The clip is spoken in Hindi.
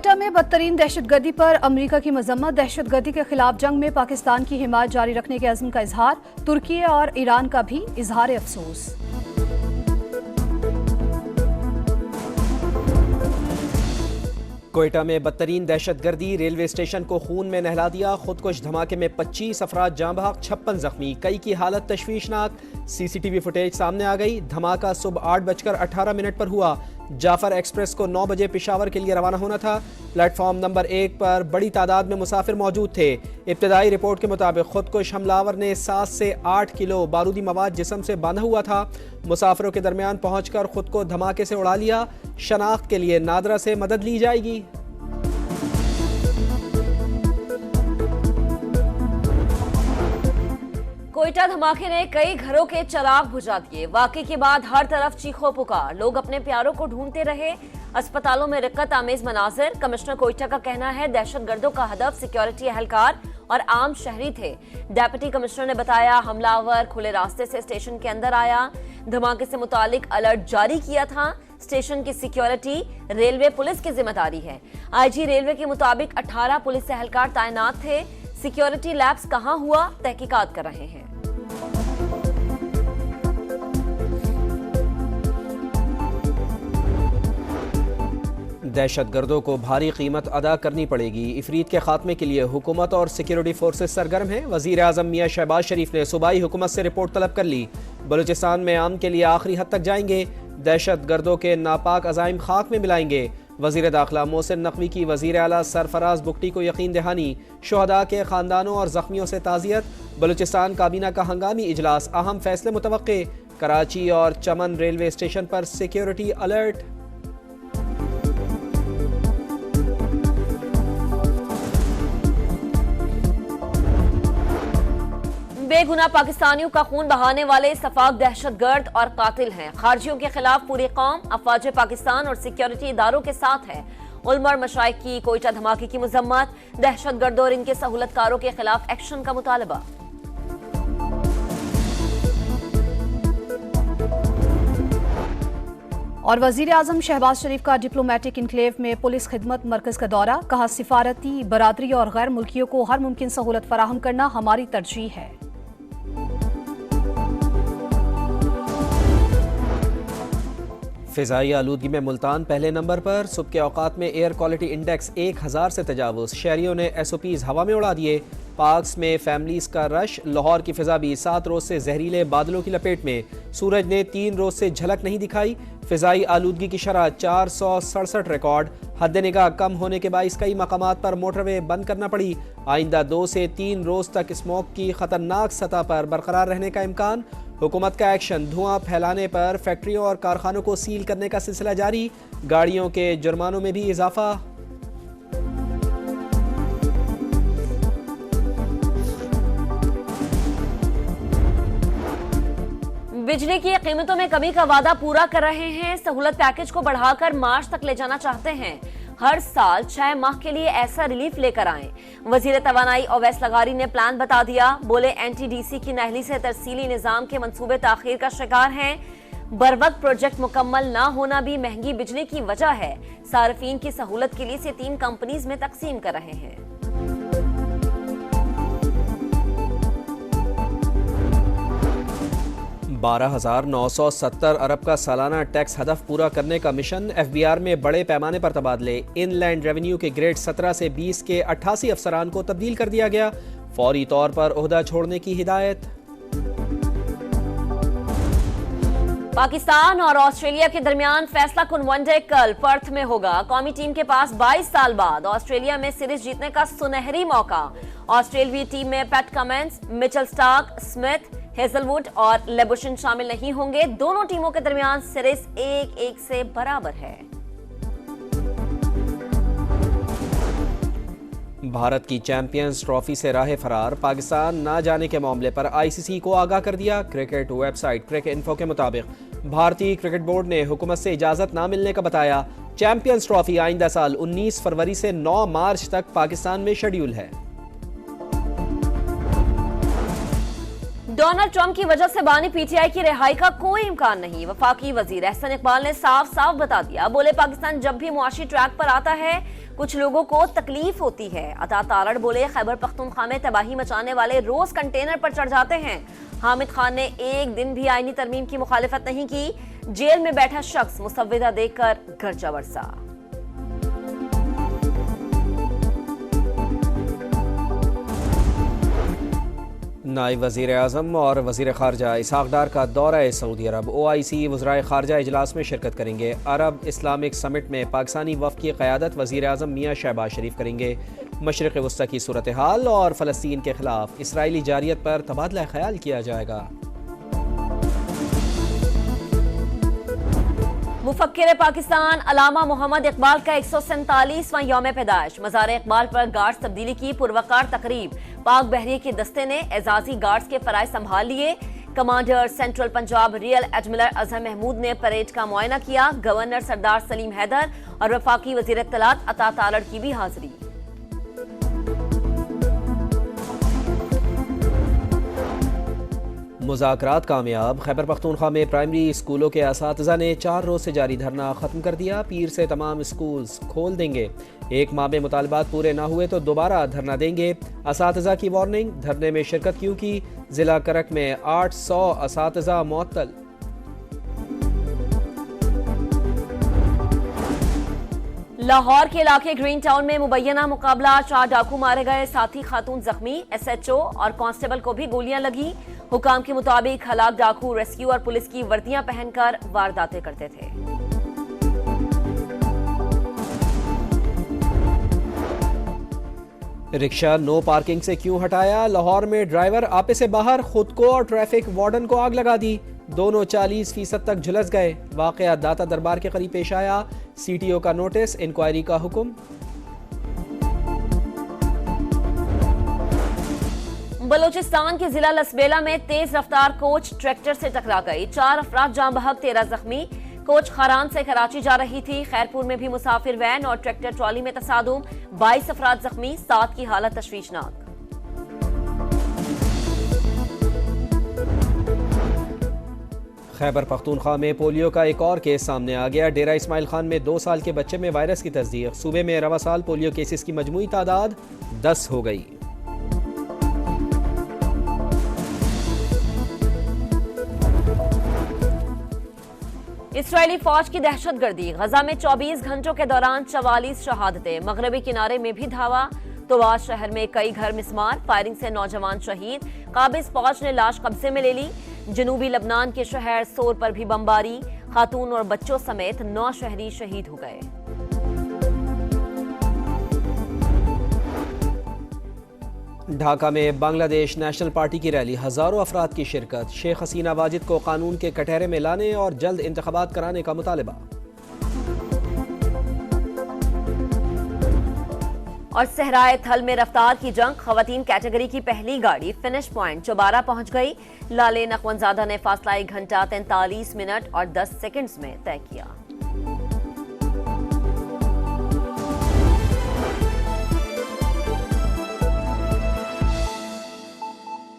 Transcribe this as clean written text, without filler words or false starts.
कोयटा में बदतरीन दहशतगर्दी पर अमेरिका की मजम्मत। दहशतगर्दी के खिलाफ जंग में पाकिस्तान की हिमायत जारी रखने के अज़्म का इजहार। तुर्की और ईरान का भी इजहार अफसोस। कोयटा में बदतरीन दहशतगर्दी, रेलवे स्टेशन को खून में नहला दिया। खुदकुश धमाके में 25 अफराद जाँ बहक, 56 जख्मी, कई की हालत तशवीशनाक। सीसीटीवी फुटेज सामने आ गई। धमाका सुबह 8:18 पर हुआ। जाफर एक्सप्रेस को 9 बजे पेशावर के लिए रवाना होना था। प्लेटफॉर्म नंबर 1 पर बड़ी तादाद में मुसाफिर मौजूद थे। इब्तदाई रिपोर्ट के मुताबिक खुदकुश हमलावर ने 7 से 8 किलो बारूदी मवाद जिस्म से बांधा हुआ था। मुसाफिरों के दरमियान पहुंचकर खुद को धमाके से उड़ा लिया। शनाख्त के लिए नादरा से मदद ली जाएगी। कोयटा धमाके ने कई घरों के चिराग बुझा दिए। वाकई के बाद हर तरफ चीखों पुकार, लोग अपने प्यारों को ढूंढते रहे। अस्पतालों में रिक्कत आमेज मनाजिर। कमिश्नर कोयटा का कहना है दहशतगर्दों का हदफ सिक्योरिटी एहलकार और आम शहरी थे। डेप्यूटी कमिश्नर ने बताया हमलावर खुले रास्ते से स्टेशन के अंदर आया। धमाके से मुतालिक अलर्ट जारी किया था। स्टेशन की सिक्योरिटी रेलवे पुलिस की जिम्मेदारी है। आईजी रेलवे के मुताबिक 18 पुलिस एहलकार तैनात थे। सिक्योरिटी लैब्स कहां हुआ, तहकीकात कर रहे हैं। दहशतगर्दों को भारी कीमत अदा करनी पड़ेगी। इफरीत के खात्मे के लिए हुकूमत और सिक्योरिटी फोर्सेस सरगर्म हैं। वजीर आजम मियां शहबाज शरीफ ने सूबाई हुकूमत से रिपोर्ट तलब कर ली। बलूचिस्तान में आम के लिए आखिरी हद तक जाएंगे। दहशतगर्दों के नापाक अजाइम खाक में मिलाएंगे। वजीर दाखिला मोहसिन नकवी की वजीर आला सरफराज बुगटी को यकीन दहानी। शुहदा के खानदानों और जख्मियों से ताज़ियत। बलूचिस्तान काबीना का हंगामी इजलास, अहम फैसले मुतवक्के। कराची और चमन रेलवे स्टेशन पर सिक्योरिटी अलर्ट। बेगुनाह पाकिस्तानियों का खून बहाने वाले सफाक दहशतगर्द और कातिल हैं। खारजियों के खिलाफ पूरी कौम अफवाज पाकिस्तान और सिक्योरिटी इदारों के साथ है। उलमा और मशाइख की कोयटा धमाके की मजम्मत। दहशतगर्दों और इनके सहूलतकारों के खिलाफ एक्शन का मुतालबा। और वजीर आजम शहबाज शरीफ का डिप्लोमेटिक इनक्लेव में पुलिस खिदमत मरकज का दौरा। कहा सिफारती बरादरी और गैर मुल्कियों को हर मुमकिन सहूलत फराहम करना हमारी तरजीह है। फ़िज़ाई आलूदगी में मुल्तान पहले नंबर पर। सुबह के औकात में एयर क्वालिटी इंडेक्स 1000 से तजावुज़। शहरियों ने SOPs हवा में उड़ा दिए। पार्क्स में फैमिलीज का रश। लाहौर की फिजा भी 7 रोज से जहरीले बादलों की लपेट में। सूरज ने 3 रोज से झलक नहीं दिखाई। फ़िज़ाई आलूदगी की शरह 467 रिकॉर्ड। हद निगाह कम होने के बाइस कई मकामात पर मोटरवे बंद करना पड़ी। आइंदा 2 से 3 रोज तक स्मोक की खतरनाक सतह पर बरकरार रहने का इम्कान। हुकूमत का एक्शन, धुआं फैलाने पर फैक्ट्रियों और कारखानों को सील करने का सिलसिला जारी। गाड़ियों के जुर्मानों में भी इजाफा। बिजली की कीमतों में कमी का वादा पूरा कर रहे हैं। सहूलत पैकेज को बढ़ाकर मार्च तक ले जाना चाहते हैं। हर साल 6 माह के लिए ऐसा रिलीफ लेकर आए। वजीर तवानाई ओवैस लगारी ने प्लान बता दिया। बोले NTDC की नहली से तरसीली निजाम के मंसूबे ताखीर का शिकार हैं। बरवक्त प्रोजेक्ट मुकम्मल ना होना भी महंगी बिजली की वजह है। सार्फिन की सहूलत के लिए इसे 3 कंपनीज में तकसीम कर रहे हैं। $12,970 अरब का सालाना टैक्स हदफ पूरा करने का मिशन। FBR में बड़े पैमाने पर तबादले। इनलैंड रेवेन्यू के ग्रेड 17 से 20 के 88 अफसरान को तब्दील कर दिया गया। फौरी तौर पर ओहदा छोड़ने की हिदायत। पाकिस्तान और ऑस्ट्रेलिया के दरमियान फैसला कुन वनडे कल पर्थ में होगा। कौमी टीम के पास 22 साल बाद ऑस्ट्रेलिया में सीरीज जीतने का सुनहरी मौका। ऑस्ट्रेलियाई टीम में PAT Cummins, Mitchell Starc, Smith, Hazlewood और लेबुशन शामिल नहीं होंगे। दोनों टीमों के दरमियान सीरीज 1-1 से बराबर है। भारत की चैंपियंस ट्रॉफी से राह फरार। पाकिस्तान ना जाने के मामले पर ICC को आगाह कर दिया। क्रिकेट वेबसाइट क्रिकेट इन्फो के मुताबिक भारतीय क्रिकेट बोर्ड ने हुकूमत से इजाजत ना मिलने का बताया। चैंपियंस ट्रॉफी आइंदा साल 19 फरवरी से 9 मार्च तक पाकिस्तान में शेड्यूल है। डोनाल्ड ट्रंप की वजह से बानी PTI की रिहाई का कोई इम्कान नहीं। वफाकी वजीर एहसन इकबाल ने साफ साफ बता दिया। बोले पाकिस्तान जब भी मुआशी ट्रैक पर आता है कुछ लोगों को तकलीफ होती है। अता तारड़ बोले, खैबर पख्तूनख्वा में तबाही मचाने वाले रोज कंटेनर पर चढ़ जाते हैं। हामिद खान ने एक दिन भी आईनी तरमीम की मुखालिफत नहीं की। जेल में बैठा शख्स मुसव्विदा देकर गर्जा बरसा। नायब वज़ीर आज़म और वज़ीर ख़ारजा इसहाक़ डार का दौरा सऊदी अरब। OIC वज़राए ख़ारजा इजलास में शिरकत करेंगे। अरब इस्लामिक समिट में पाकिस्तानी वफ़द की क़यादत वज़ीर आज़म मियाँ शहबाज शरीफ करेंगे। मशरिक़ वस्ता की सूरत हाल और फ़लस्तीन के ख़िलाफ़ इसराइली जारियत पर तबादला ख्याल किया जाएगा। मुफक्किर पाकिस्तान अलामा मोहम्मद इकबाल का 147वां यौम पैदाइश। मज़ार इकबाल पर गार्ड्स तब्दीली की पुरवकार तकरीब। पाक बहरिये के दस्ते ने एजाजी गार्ड्स के फराइज संभाल लिए। Commander central Punjab rear admiral Azhar Mahmood ने परेड का मुआयना किया। गवर्नर सरदार सलीम हैदर और वफाकी वज़ीर इत्तलात अता तारड़ की भी हाजिरी। मुज़ाकरात कामयाब। खैबर पख्तूनख्वा में प्राइमरी स्कूलों के असातिज़ा ने 4 रोज से जारी धरना ख़त्म कर दिया। पीर से तमाम स्कूल्स खोल देंगे। एक माह में मुतालबात पूरे ना हुए तो दोबारा धरना देंगे। असातिज़ा की वार्निंग। धरने में शिरकत क्यों की? जिला करक में 800 असातिज़ा मुअत्तल। लाहौर के इलाके ग्रीन टाउन में मुबैना मुकाबला। 4 डाकू मारे गए, साथी खातून जख्मी। SHO और कांस्टेबल को भी गोलियां लगी। हुकाम के मुताबिक हलाक डाकू रेस्क्यू और पुलिस की वर्दियां पहनकर वारदातें करते थे। रिक्शा नो पार्किंग से क्यों हटाया? लाहौर में ड्राइवर आपे से बाहर, खुद को और ट्रैफिक वार्डन को आग लगा दी। दोनों 40% तक झुलस गए। वाकया दाता दरबार के करीब पेश आया। CTO का नोटिस, इंक्वायरी का हुक्म। बलूचिस्तान के जिला लसबेला में तेज रफ्तार कोच ट्रैक्टर से टकरा गई। 4 अफराद जान बहक, 13 जख्मी। कोच खरान से कराची जा रही थी। खैरपुर में भी मुसाफिर वैन और ट्रैक्टर ट्रॉली में तसादुम। 22 अफराद जख्मी, 7 की हालत तशवीशनाक। खैबर पख्तूनख्वा में पोलियो का एक और केस सामने आ गया। डेरा इस्माइल खान में 2 साल के बच्चे में वायरस की तस्दीक। सूबे में रवा साल पोलियो केसेस की मजमूई तादाद 10 हो गई। इसराइली फौज की दहशतगर्दी। गजा में 24 घंटों के दौरान 44 शहादतें। मगरबी किनारे में भी धावा। तोबाज शहर में कई घर मिस्मार। फायरिंग से नौजवान शहीद। काबिज फौज ने लाश कब्जे में ले ली। जनूबी लबनान के शहर सोर पर भी बमबारी। खातून और बच्चों समेत 9 शहरी शहीद हो गए। ढाका में बांग्लादेश नेशनल पार्टी की रैली। हजारों अफराद की शिरकत। शेख हसीना वाजिद को कानून के कटहरे में लाने और जल्द इंतखाबात कराने का मुतालबा। और सहराए थल में रफ्तार की जंग। खवातीन कैटेगरी की पहली गाड़ी फिनिश पॉइंट चौबारा पहुंच गई। लाले नखवंजादा ने फासला 1 घंटा 43 मिनट और 10 सेकंड्स में तय किया।